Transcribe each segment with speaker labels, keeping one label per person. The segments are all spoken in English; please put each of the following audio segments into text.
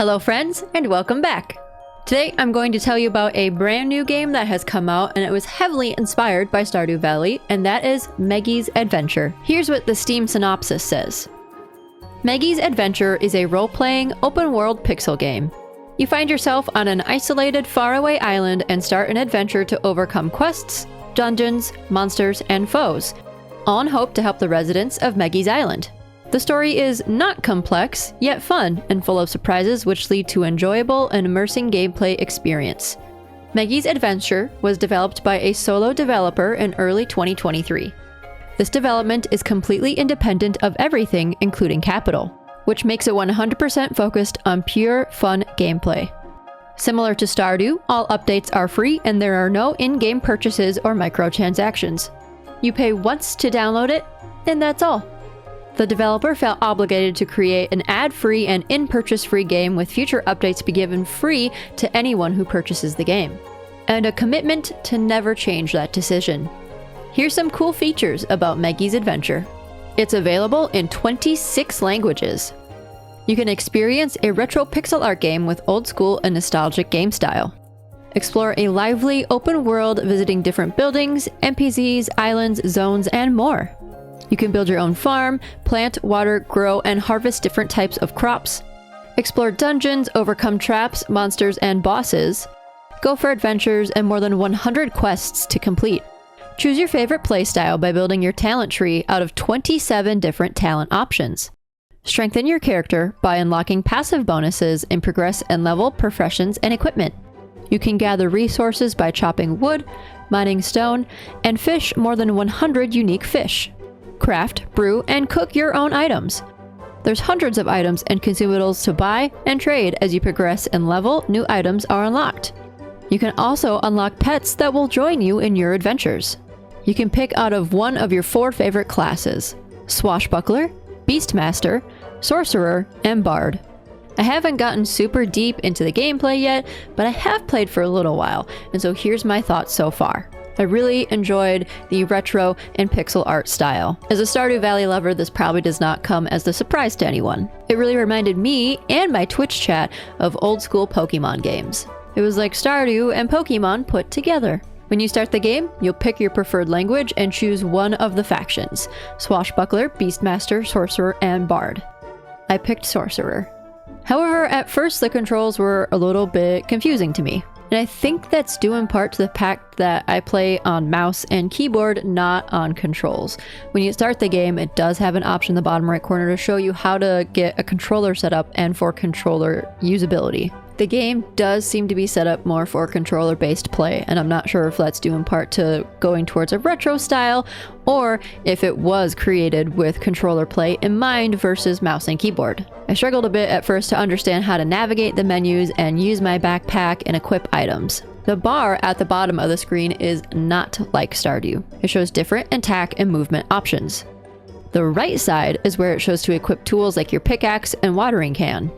Speaker 1: Hello friends, and welcome back! Today I'm going to tell you about a brand new game that has come out and it was heavily inspired by Stardew Valley, and that is Megis Adventure. Here's what the Steam synopsis says. Megis Adventure is a role-playing, open-world pixel game. You find yourself on an isolated, faraway island and start an adventure to overcome quests, dungeons, monsters, and foes, all in hope to help the residents of Megis Island. The story is not complex, yet fun, and full of surprises which lead to enjoyable and immersing gameplay experience. Megis Adventure was developed by a solo developer in early 2023. This development is completely independent of everything, including capital, which makes it 100% focused on pure, fun gameplay. Similar to Stardew, all updates are free and there are no in-game purchases or microtransactions. You pay once to download it, and that's all. The developer felt obligated to create an ad-free and in-purchase free game with future updates be given free to anyone who purchases the game, and a commitment to never change that decision. Here's some cool features about Megis Adventure. It's available in 26 languages. You can experience a retro pixel art game with old school and nostalgic game style. Explore a lively open world visiting different buildings, NPCs, islands, zones, and more. You can build your own farm, plant, water, grow, and harvest different types of crops. Explore dungeons, overcome traps, monsters, and bosses. Go for adventures and more than 100 quests to complete. Choose your favorite playstyle by building your talent tree out of 27 different talent options. Strengthen your character by unlocking passive bonuses and progress and level professions and equipment. You can gather resources by chopping wood, mining stone, and fish more than 100 unique fish. Craft, brew, and cook your own items. There's hundreds of items and consumables to buy and trade as you progress and level. New items are unlocked. You can also unlock pets that will join you in your adventures. You can pick out of one of your 4 favorite classes: Swashbuckler, Beastmaster, Sorcerer, and Bard. I haven't gotten super deep into the gameplay yet, but I have played for a little while, and so here's my thoughts so far. I really enjoyed the retro and pixel art style. As a Stardew Valley lover, this probably does not come as a surprise to anyone. It really reminded me and my Twitch chat of old school Pokemon games. It was like Stardew and Pokemon put together. When you start the game, you'll pick your preferred language and choose one of the factions: Swashbuckler, Beastmaster, Sorcerer, and Bard. I picked Sorcerer. However, at first the controls were a little bit confusing to me. And I think that's due in part to the fact that I play on mouse and keyboard, not on controls. When you start the game, it does have an option in the bottom right corner to show you how to get a controller set up and for controller usability. The game does seem to be set up more for controller-based play, and I'm not sure if that's due in part to going towards a retro style, or if it was created with controller play in mind versus mouse and keyboard. I struggled a bit at first to understand how to navigate the menus and use my backpack and equip items. The bar at the bottom of the screen is not like Stardew. It shows different attack and movement options. The right side is where it shows to equip tools like your pickaxe and watering can.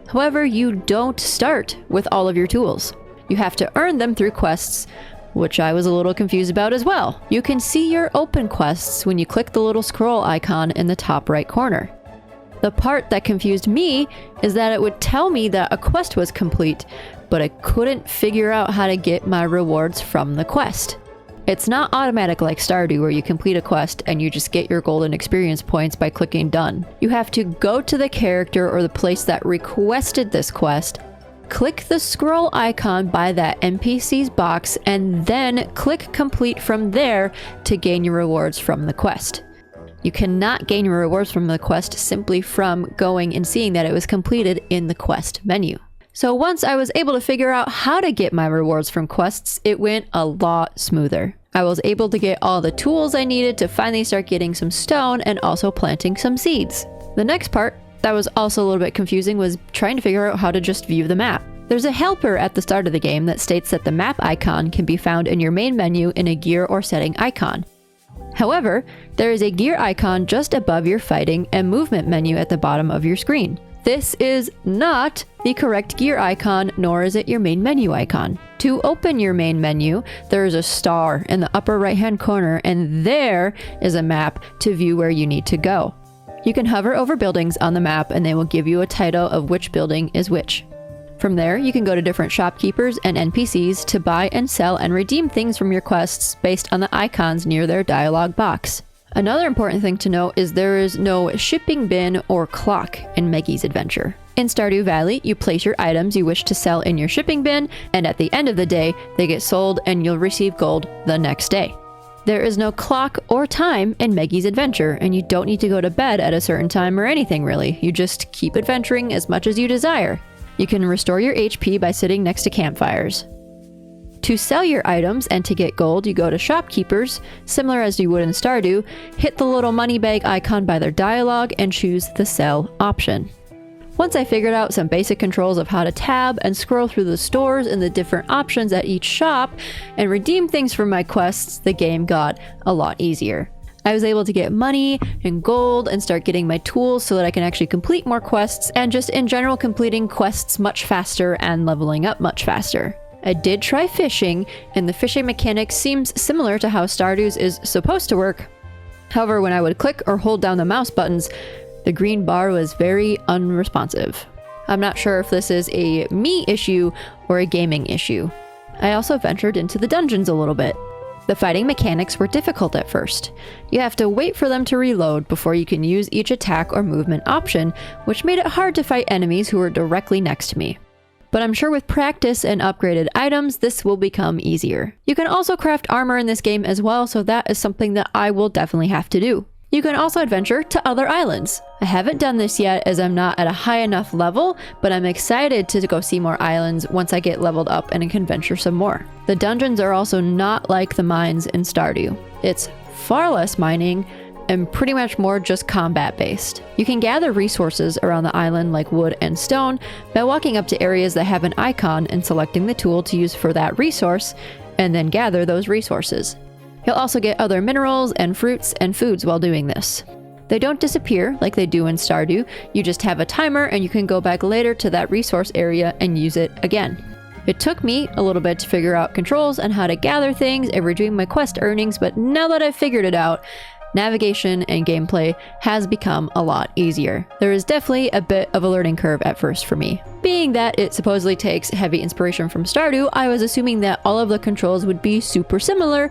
Speaker 1: However, you don't start with all of your tools. You have to earn them through quests, which I was a little confused about as well. You can see your open quests when you click the little scroll icon in the top right corner. The part that confused me is that it would tell me that a quest was complete, but I couldn't figure out how to get my rewards from the quest. It's not automatic like Stardew, where you complete a quest and you just get your golden experience points by clicking done. You have to go to the character or the place that requested this quest, click the scroll icon by that NPC's box, and then click complete from there to gain your rewards from the quest. You cannot gain your rewards from the quest simply from going and seeing that it was completed in the quest menu. So once I was able to figure out how to get my rewards from quests, it went a lot smoother. I was able to get all the tools I needed to finally start getting some stone and also planting some seeds. The next part that was also a little bit confusing was trying to figure out how to just view the map. There's a helper at the start of the game that states that the map icon can be found in your main menu in a gear or setting icon. However, there is a gear icon just above your fighting and movement menu at the bottom of your screen. This is not the correct gear icon, nor is it your main menu icon. To open your main menu, there is a star in the upper right hand corner, and there is a map to view where you need to go. You can hover over buildings on the map and they will give you a title of which building is which. From there, you can go to different shopkeepers and NPCs to buy and sell and redeem things from your quests based on the icons near their dialogue box. Another important thing to note is there is no shipping bin or clock in Megis Adventure. In Stardew Valley, you place your items you wish to sell in your shipping bin, and at the end of the day, they get sold and you'll receive gold the next day. There is no clock or time in Megis Adventure, and you don't need to go to bed at a certain time or anything really. You just keep adventuring as much as you desire. You can restore your HP by sitting next to campfires. To sell your items and to get gold, you go to shopkeepers, similar as you would in Stardew, hit the little money bag icon by their dialogue, and choose the sell option. Once I figured out some basic controls of how to tab and scroll through the stores and the different options at each shop and redeem things from my quests, the game got a lot easier. I was able to get money and gold and start getting my tools so that I can actually complete more quests and just in general completing quests much faster and leveling up much faster. I did try fishing, and the fishing mechanic seems similar to how Stardew's is supposed to work. However, when I would click or hold down the mouse buttons, the green bar was very unresponsive. I'm not sure if this is a me issue or a gaming issue. I also ventured into the dungeons a little bit. The fighting mechanics were difficult at first. You have to wait for them to reload before you can use each attack or movement option, which made it hard to fight enemies who were directly next to me. But I'm sure with practice and upgraded items, this will become easier. You can also craft armor in this game as well, so that is something that I will definitely have to do. You can also adventure to other islands. I haven't done this yet as I'm not at a high enough level, but I'm excited to go see more islands once I get leveled up and can venture some more. The dungeons are also not like the mines in Stardew. It's far less mining and pretty much more just combat based. You can gather resources around the island like wood and stone by walking up to areas that have an icon and selecting the tool to use for that resource, and then gather those resources. You'll also get other minerals and fruits and foods while doing this. They don't disappear like they do in Stardew, you just have a timer and you can go back later to that resource area and use it again. It took me a little bit to figure out controls and how to gather things and redeem my quest earnings, but now that I've figured it out, navigation and gameplay has become a lot easier. There is definitely a bit of a learning curve at first for me. Being that it supposedly takes heavy inspiration from Stardew, I was assuming that all of the controls would be super similar,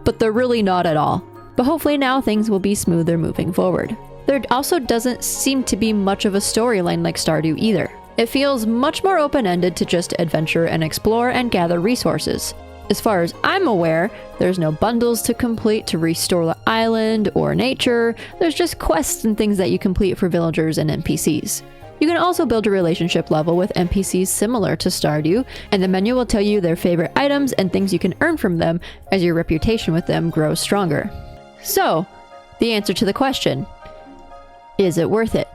Speaker 1: but they're really not at all. But hopefully now things will be smoother moving forward. There also doesn't seem to be much of a storyline like Stardew either. It feels much more open-ended to just adventure and explore and gather resources. As far as I'm aware, there's no bundles to complete to restore the island or nature. There's just quests and things that you complete for villagers and NPCs. You can also build a relationship level with NPCs similar to Stardew, and the menu will tell you their favorite items and things you can earn from them as your reputation with them grows stronger. So, the answer to the question, is it worth it?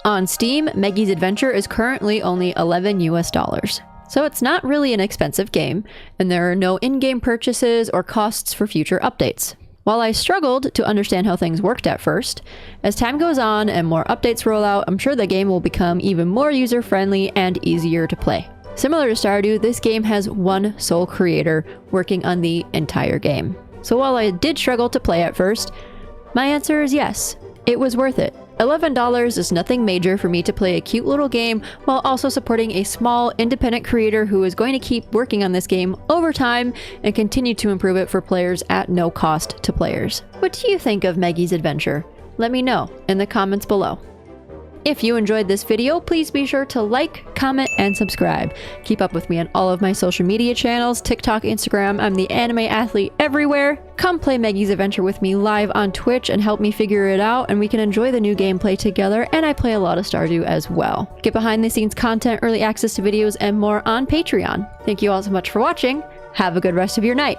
Speaker 1: On Steam, Megis Adventure is currently only $11 US. So it's not really an expensive game, and there are no in-game purchases or costs for future updates. While I struggled to understand how things worked at first, as time goes on and more updates roll out, I'm sure the game will become even more user-friendly and easier to play. Similar to Stardew, this game has one sole creator working on the entire game. So while I did struggle to play at first, my answer is yes, it was worth it. $11 is nothing major for me to play a cute little game while also supporting a small independent creator who is going to keep working on this game over time and continue to improve it for players at no cost to players. What do you think of Megis Adventure? Let me know in the comments below. If you enjoyed this video, please be sure to like, comment, and subscribe. Keep up with me on all of my social media channels, TikTok, Instagram. I'm the Anime Athlete everywhere. Come play Megis Adventure with me live on Twitch and help me figure it out, and we can enjoy the new gameplay together, and I play a lot of Stardew as well. Get behind the scenes content, early access to videos, and more on Patreon. Thank you all so much for watching. Have a good rest of your night.